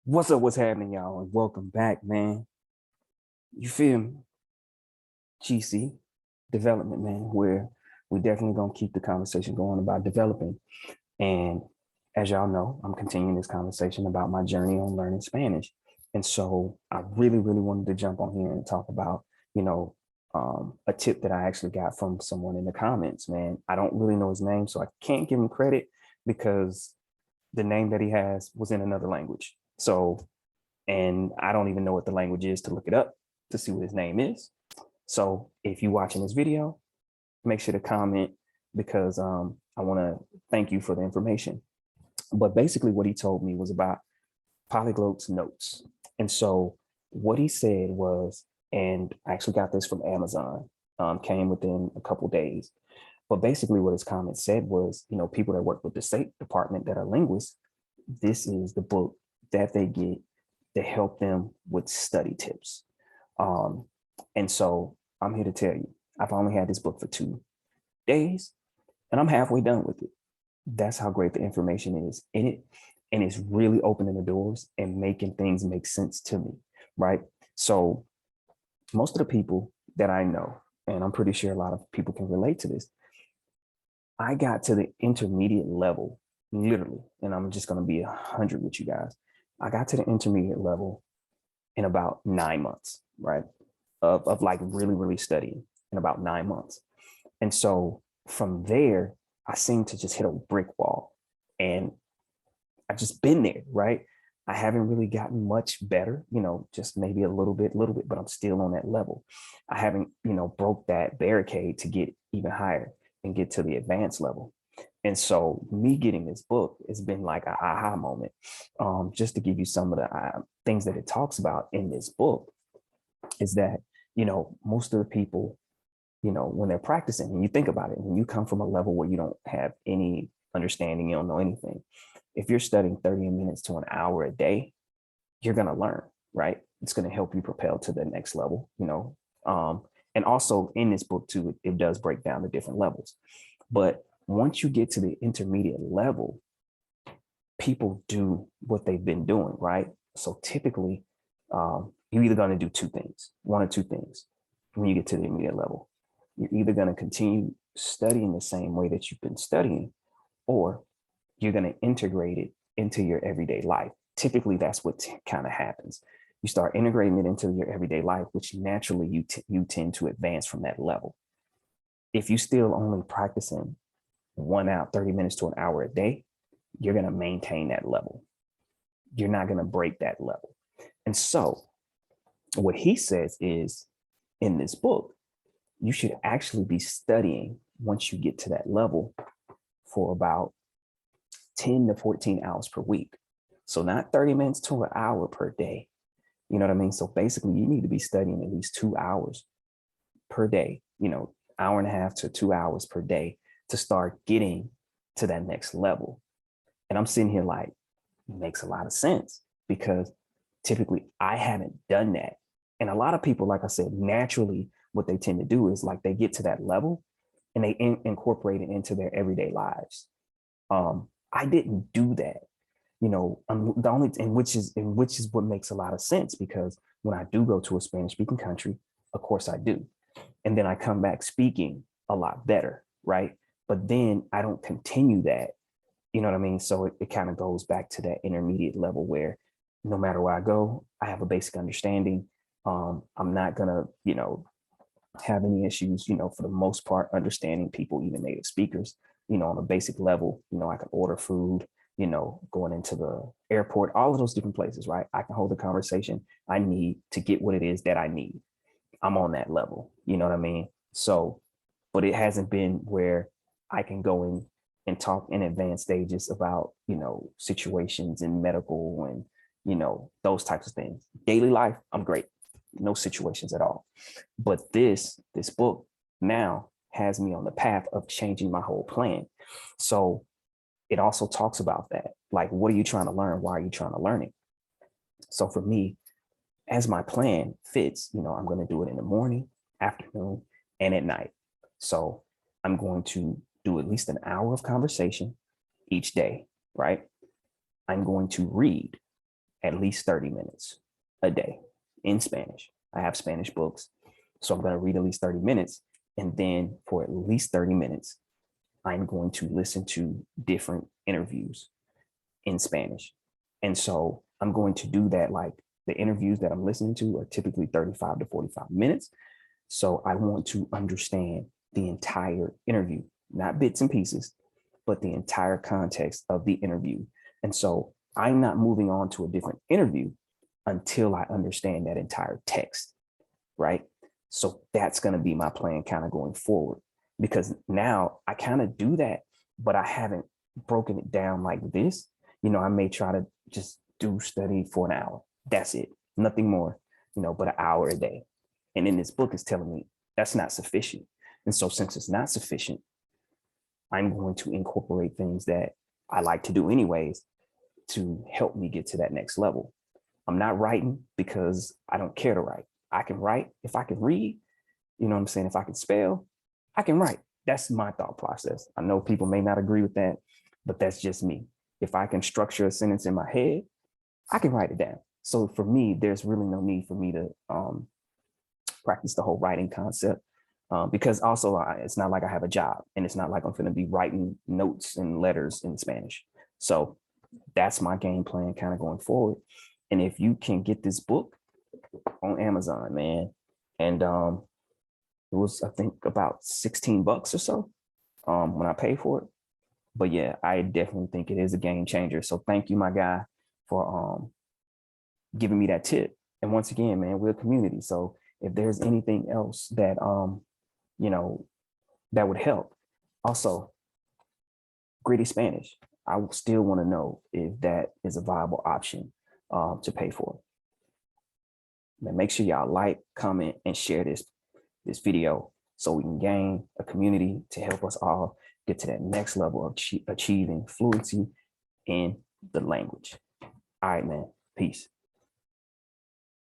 What's up? What's happening, y'all? And welcome back, man. You feel me? GC development, man, where we definitely gonna keep the conversation going about developing. And as y'all know, I'm continuing this conversation about my journey on learning Spanish. And so I really wanted to jump on here and talk about, you know, a tip that I actually got from someone in the comments, man. I don't really know his name, so I can't give him credit because the name that he has was in another language. So and I don't even know what the language is to look it up to see what his name is. So if you're watching this video, make sure to comment because I want to thank you for the information. But basically, what he told me was about Polyglot's notes. And so what he said was, and I actually got this from Amazon, came within a couple days. But basically, what his comment said was, people that work with the State Department that are linguists, this is the book that they get to help them with study tips. Um, and so I'm here to tell you, I've only had this book for 2 days and I'm halfway done with it. That's how great the information is in it. And it's really opening the doors and making things make sense to me, right? So most of the people that I know, and I'm pretty sure a lot of people can relate to this, I got to the intermediate level, literally, and I'm just going to be 100 with you guys. I got to the intermediate level in about 9 months, right? Of like really studying in about 9 months. And so from there, I seemed to just hit a brick wall. And I've just been there, right? I haven't really gotten much better, just maybe a little bit, but I'm still on that level. I haven't, broke that barricade to get even higher and get to the advanced level. And so me getting this book has been like an aha moment. Just to give you some of the things that it talks about in this book is that, most of the people, when they're practicing, and you think about it, when you come from a level where you don't have any understanding, you don't know anything, if you're studying 30 minutes to an hour a day, you're going to learn, right? It's going to help you propel to the next level. And also in this book too, it does break down the different levels. But once you get to the intermediate level, people do what they've been doing, right? So typically, you're either going to do two things, one or two things when you get to the intermediate level. You're either going to continue studying the same way that you've been studying, or you're going to integrate it into your everyday life. Typically, that's what kind of happens. You start integrating it into your everyday life, which naturally you tend to advance from that level. If you still only practicing 1 hour, 30 minutes to an hour a day, you're going to maintain that level. You're not going to break that level. And so what he says is in this book, you should actually be studying once you get to that level for about 10 to 14 hours per week. So not 30 minutes to an hour per day. You know what I mean? So basically you need to be studying at least 2 hours per day, hour and a half to 2 hours per day to start getting to that next level. And I'm sitting here like, it makes a lot of sense because typically I haven't done that. And a lot of people, like I said, naturally, what they tend to do is like they get to that level and they incorporate it into their everyday lives. I didn't do that, the only in which is what makes a lot of sense because when I do go to a Spanish speaking country, of course I do, and then I come back speaking a lot better, right? But then I don't continue that, you know what I mean? So it kind of goes back to that intermediate level where no matter where I go, I have a basic understanding. I'm not gonna, have any issues, for the most part, understanding people, even native speakers, on a basic level. I can order food, going into the airport, all of those different places, right? I can hold the conversation I need to get what it is that I need. I'm on that level, you know what I mean? So, but it hasn't been where I can go in and talk in advanced stages about, situations in medical and, those types of things. Daily life, I'm great. No situations at all. But this book now has me on the path of changing my whole plan. So it also talks about that. Like, what are you trying to learn? Why are you trying to learn it? So for me, as my plan fits, I'm going to do it in the morning, afternoon, and at night. So I'm going to do at least an hour of conversation each day, right? I'm going to read at least 30 minutes a day in Spanish. I have Spanish books, so I'm going to read at least 30 minutes. And then for at least 30 minutes, I'm going to listen to different interviews in Spanish. And so I'm going to do that. Like, the interviews that I'm listening to are typically 35 to 45 minutes. So I want to understand the entire interview, not bits and pieces, but the entire context of the interview. And so I'm not moving on to a different interview until I understand that entire text, right? So that's going to be my plan kind of going forward, because now I kind of do that, but I haven't broken it down like this. I may try to just do study for an hour. That's it. Nothing more, but an hour a day. And then this book is telling me that's not sufficient. And so since it's not sufficient, I'm going to incorporate things that I like to do anyways to help me get to that next level. I'm not writing because I don't care to write. I can write if I can read, you know what I'm saying? If I can spell, I can write. That's my thought process. I know people may not agree with that, but that's just me. If I can structure a sentence in my head, I can write it down. So for me, there's really no need for me to practice the whole writing concept, because also it's not like I have a job, and it's not like I'm going to be writing notes and letters in Spanish. So that's my game plan kind of going forward. And if you can get this book on Amazon, man, and it was, I think, about $16 or so when I paid for it. But yeah, I definitely think it is a game changer. So thank you, my guy, for giving me that tip. And once again, man, we're a community. So if there's anything else that that would help. Also, Gritty Spanish, I still want to know if that is a viable option to pay for. Man, make sure y'all like, comment, and share this video so we can gain a community to help us all get to that next level of achieving fluency in the language. All right, man. Peace.